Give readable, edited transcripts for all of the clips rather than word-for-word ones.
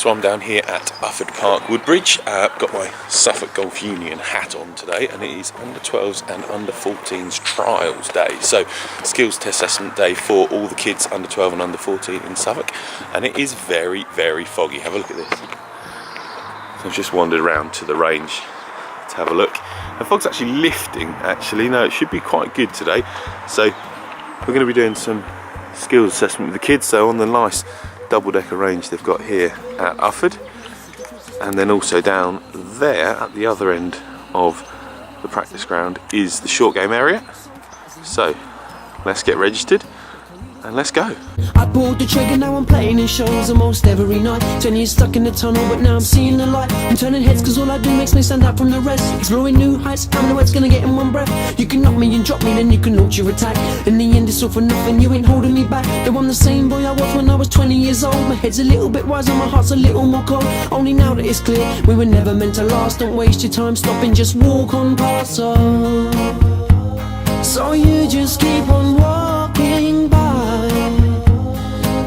So I'm down here at Ufford Park, Woodbridge. Got my Suffolk Golf Union hat on today, and it is under 12s and under 14s trials day. So skills test assessment day for all the kids under 12 and under 14 in Suffolk, and it is very, very foggy. Have a look at this. So I've just wandered around to the range to have a look. The fog's actually lifting, actually. No, it should be quite good today. So we're going to be doing some skills assessment with the kids. So on the nice double-decker range they've got here at Ufford, and then also down there at the other end of the practice ground is the short game area. So let's get registered and let's go. I pulled the trigger, now I'm playing in shows almost every night. 10 years stuck in the tunnel, but now I'm seeing the light. I'm turning heads cause all I do makes me stand out from the rest. Exploring new heights, I know it's gonna get in one breath. You can knock me and drop me, then you can launch your attack. In the end it's all for nothing, you ain't holding me back. Though I'm the same boy I was when I was 20 years old. My head's a little bit wiser, my heart's a little more cold. Only now that it's clear, we were never meant to last. Don't waste your time stopping, just walk on past us. So you just keep on walking by.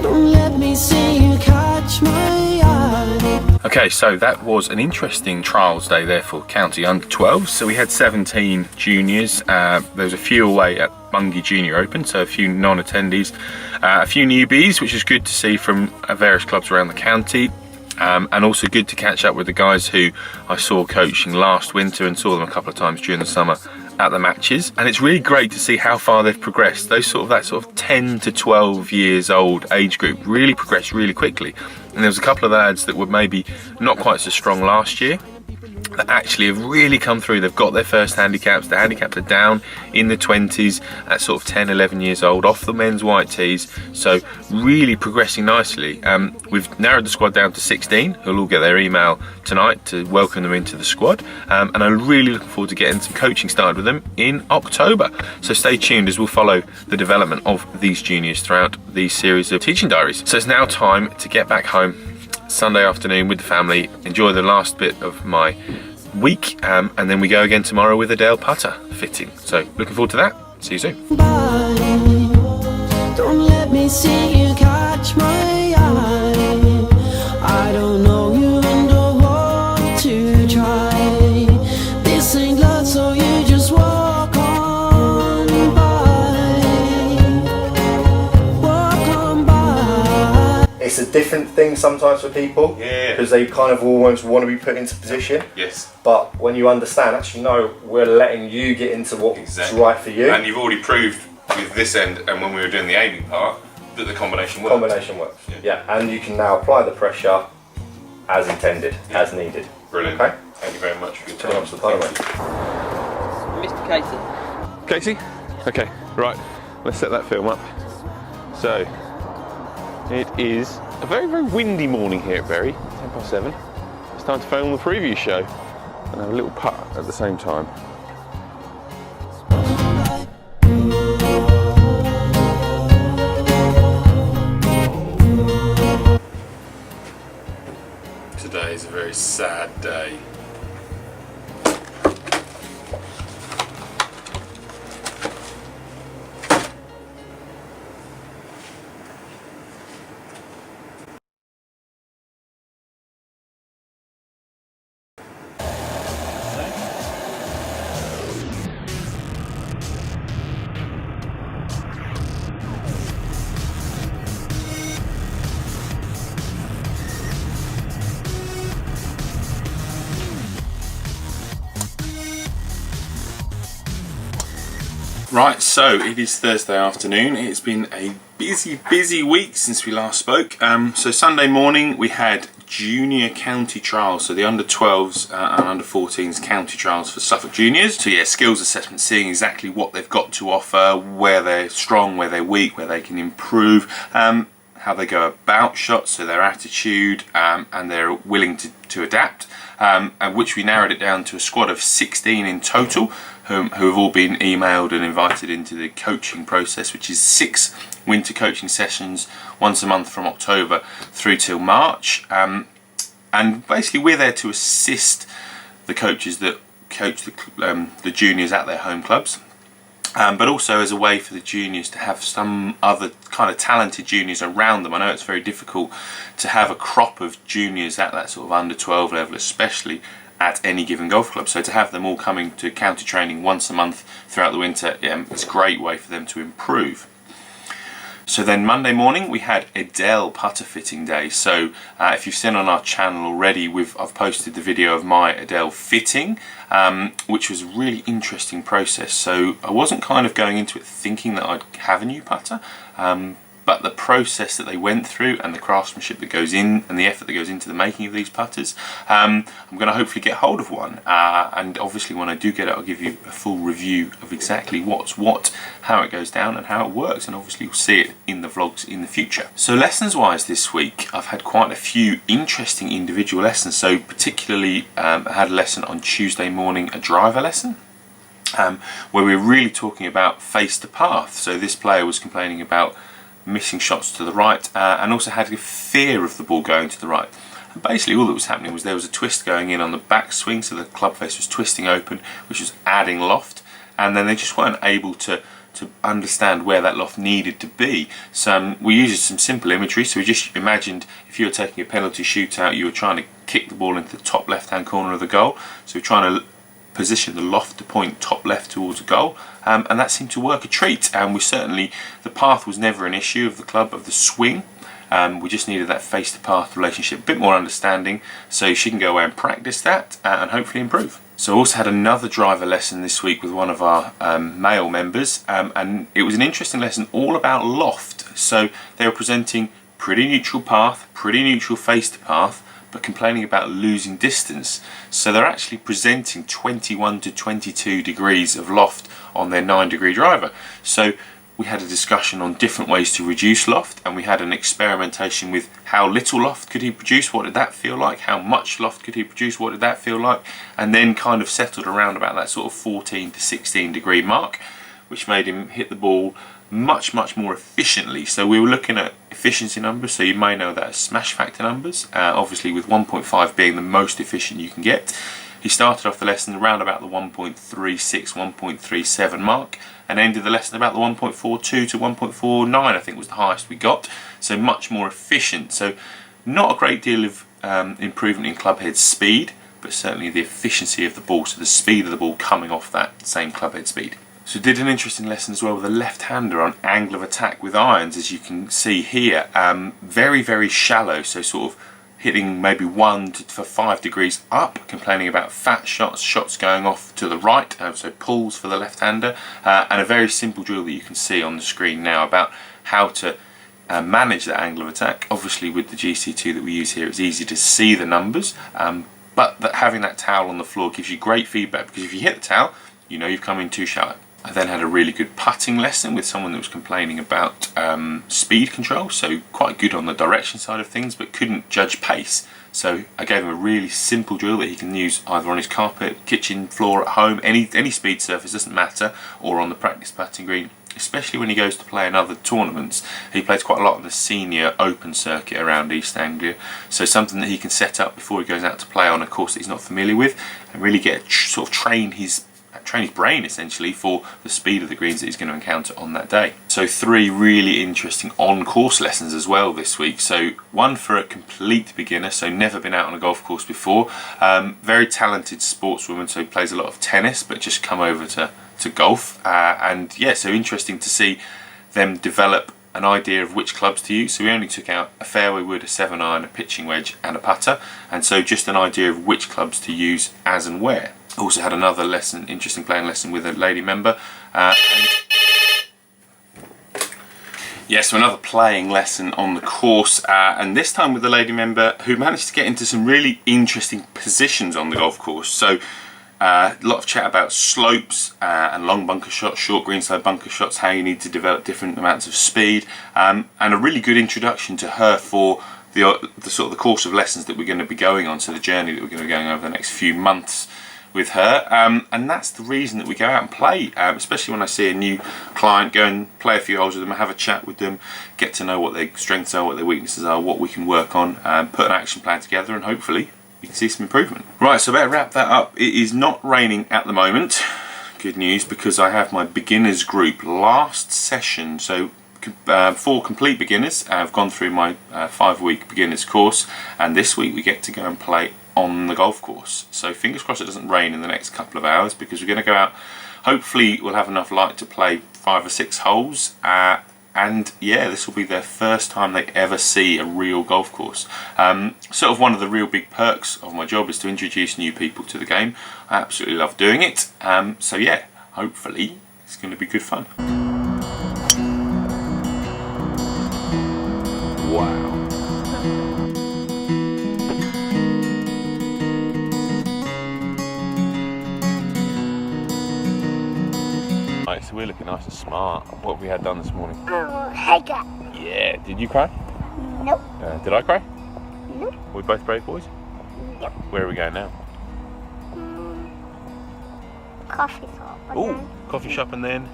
Don't let me see you catch my eye. Okay, so that was an interesting trials day there for County under 12s. So we had 17 juniors. There was a few away at Bungay Junior Open, so a few non-attendees, a few newbies, which is good to see from various clubs around the county. And also good to catch up with the guys who I saw coaching last winter and saw them a couple of times during the summer at the matches. And it's really great to see how far they've progressed. That sort of 10 to 12 years old age group really progressed really quickly. And there was a couple of lads that were maybe not quite so strong last year that actually have really come through. They've got their first handicaps. The handicaps are down in the 20s at sort of 10, 11 years old, off the men's white tees. So really progressing nicely. We've narrowed the squad down to 16, who'll all get their email tonight to welcome them into the squad. And I'm really looking forward to getting some coaching started with them in October. So stay tuned as we'll follow the development of these juniors throughout these series of teaching diaries. So it's now time to get back home Sunday afternoon with the family, enjoy the last bit of my week, and then we go again tomorrow with Edel putter fitting. So looking forward to that. See you soon. Don't let me see you catch my eye. I don't know you and I want to try. This ain't love, so you just walk on by. Walk on by. It's a different thing sometimes for people, because they kind of almost want to be put into position. Yes. But when you understand, actually, no, we're letting you get into what's right for you. And you've already proved with this end, and when we were doing the aiming part, that the combination works. Combination works. Yeah. And you can now apply the pressure as intended, as needed. Brilliant. Okay. Thank you very much for your time. Pretty much the time. Mr. Casey. Casey? Okay, right. Let's set that film up. So, it is a very, very windy morning here at Bury, 7:10. It's time to film the preview show and have a little putt at the same time. Today is a very sad day. Right, so it is Thursday afternoon. It's been a busy week since we last spoke. So Sunday morning we had junior county trials, so the under 12s and under 14s county trials for Suffolk juniors. So yeah, skills assessment, seeing exactly what they've got to offer, where they're strong, where they're weak, where they can improve, how they go about shots, so their attitude, and they're willing to adapt, and which we narrowed it down to a squad of 16 in total, who have all been emailed and invited into the coaching process, which is 6 winter coaching sessions once a month from October through till March. And basically we're there to assist the coaches that coach the juniors at their home clubs. but also as a way for the juniors to have some other kind of talented juniors around them. I know it's very difficult to have a crop of juniors at that sort of under 12 level, especially at any given golf club. So to have them all coming to county training once a month throughout the winter, it's a great way for them to improve. So then Monday morning we had Edel putter fitting day. So if you've seen on our channel already, I've posted the video of my Edel fitting, which was a really interesting process. So I wasn't kind of going into it thinking that I'd have a new putter, but the process that they went through and the craftsmanship that goes in and the effort that goes into the making of these putters, I'm going to hopefully get hold of one, and obviously when I do get it I'll give you a full review of exactly what's what, how it goes down and how it works, and obviously you'll see it in the vlogs in the future. So lessons wise this week I've had quite a few interesting individual lessons. So particularly I had a lesson on Tuesday morning, a driver lesson, where we were really talking about face to path. So this player was complaining about missing shots to the right, and also had a fear of the ball going to the right. And basically all that was happening was there was a twist going in on the backswing, so the club face was twisting open, which was adding loft, and then they just weren't able to understand where that loft needed to be. So we used some simple imagery. So we just imagined if you were taking a penalty shootout, you were trying to kick the ball into the top left hand corner of the goal, so we're trying to position the loft to point top left towards a goal, and that seemed to work a treat. And we certainly, the path was never an issue of the club, of the swing. We just needed that face to path relationship, a bit more understanding, so she can go away and practice that and hopefully improve. So I also had another driver lesson this week with one of our Mayo members, and it was an interesting lesson all about loft. So they were presenting pretty neutral path, pretty neutral face to path, but complaining about losing distance. So they're actually presenting 21 to 22 degrees of loft on their 9-degree driver. So we had a discussion on different ways to reduce loft, and we had an experimentation with how little loft could he produce, what did that feel like, how much loft could he produce, what did that feel like, and then kind of settled around about that sort of 14 to 16 degree mark, which made him hit the ball much more efficiently. So we were looking at efficiency numbers, so you may know that as smash factor numbers, obviously with 1.5 being the most efficient you can get. He started off the lesson around about the 1.36, 1.37 mark, and ended the lesson about the 1.42 to 1.49 I think was the highest we got, so much more efficient. So not a great deal of improvement in clubhead speed, but certainly the efficiency of the ball, so the speed of the ball coming off that same clubhead speed. So did an interesting lesson as well with a left-hander on angle of attack with irons, as you can see here. Very shallow, so sort of hitting maybe 1 to 5 degrees up, complaining about fat shots, shots going off to the right, so pulls for the left-hander, and a very simple drill that you can see on the screen now about how to manage that angle of attack. Obviously with the GC2 that we use here, it's easy to see the numbers, but having that towel on the floor gives you great feedback, because if you hit the towel, you know you've come in too shallow. I then had a really good putting lesson with someone that was complaining about speed control, so quite good on the direction side of things, but couldn't judge pace. So I gave him a really simple drill that he can use either on his carpet, kitchen floor, at home, any speed surface, doesn't matter, or on the practice putting green, especially when he goes to play in other tournaments. He plays quite a lot on the senior open circuit around East Anglia, so something that he can set up before he goes out to play on a course that he's not familiar with, and really get sort of train his brain essentially for the speed of the greens that he's going to encounter on that day. So 3 really interesting on-course lessons as well this week. So one for a complete beginner, so never been out on a golf course before, very talented sportswoman, so plays a lot of tennis but just come over to golf, and yeah, so interesting to see them develop an idea of which clubs to use. So we only took out a fairway wood, a 7-iron, a pitching wedge and a putter, and so just an idea of which clubs to use as and where. Also had another lesson, interesting playing lesson with a lady member, so another playing lesson on the course, and this time with a lady member who managed to get into some really interesting positions on the golf course. So a lot of chat about slopes and long bunker shots, short greenside bunker shots, how you need to develop different amounts of speed, and a really good introduction to her for the sort of the course of lessons that we're going to be going on, so the journey that we're going to be going over the next few months with her, and that's the reason that we go out and play, especially when I see a new client, go and play a few holes with them, have a chat with them, get to know what their strengths are, what their weaknesses are, what we can work on, put an action plan together, and hopefully we can see some improvement. Right, so I better wrap that up. It is not raining at the moment, good news, because I have my beginners group last session. So for complete beginners, I've gone through my 5-week beginners course, and this week we get to go and play on the golf course. So fingers crossed it doesn't rain in the next couple of hours, because we're going to go out. Hopefully we'll have enough light to play 5 or 6 holes, and yeah, this will be their first time they ever see a real golf course. Sort of one of the real big perks of my job is to introduce new people to the game. I absolutely love doing it. So yeah, hopefully it's going to be good fun. Wow. Right, so we're looking nice and smart. What have we had done this morning? Haircut. Yeah, did you cry? Nope. Did I cry? Nope. We're both brave boys? Yep. Where are we going now? Coffee shop. Oh, coffee shop and then?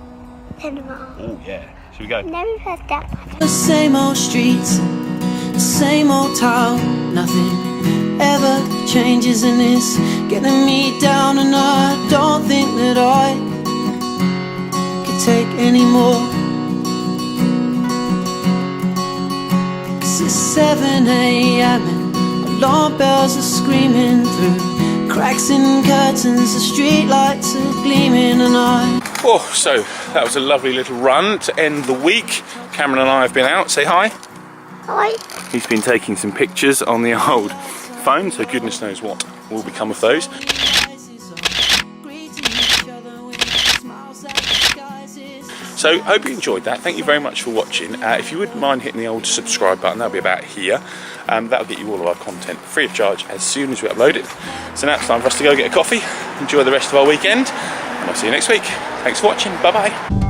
Cinema. Oh yeah, should we go? Never heard that. The same old streets, the same old town. Nothing ever changes, and it's getting me down, and I don't think that I could take any more. 'Cause it's 7 AM and alarm bells are screaming through cracks in curtains, the street lights are gleaming, and I... Oh, so that was a lovely little run to end the week. Cameron and I have been out. Say hi. Hi. He's been taking some pictures on the old phone, so goodness knows what will become of those. So hope you enjoyed that. Thank you very much for watching. If you wouldn't mind hitting the old subscribe button, that'll be about here. That'll get you all of our content free of charge as soon as we upload it. So now it's time for us to go get a coffee, enjoy the rest of our weekend, and I'll see you next week. Thanks for watching. Bye bye.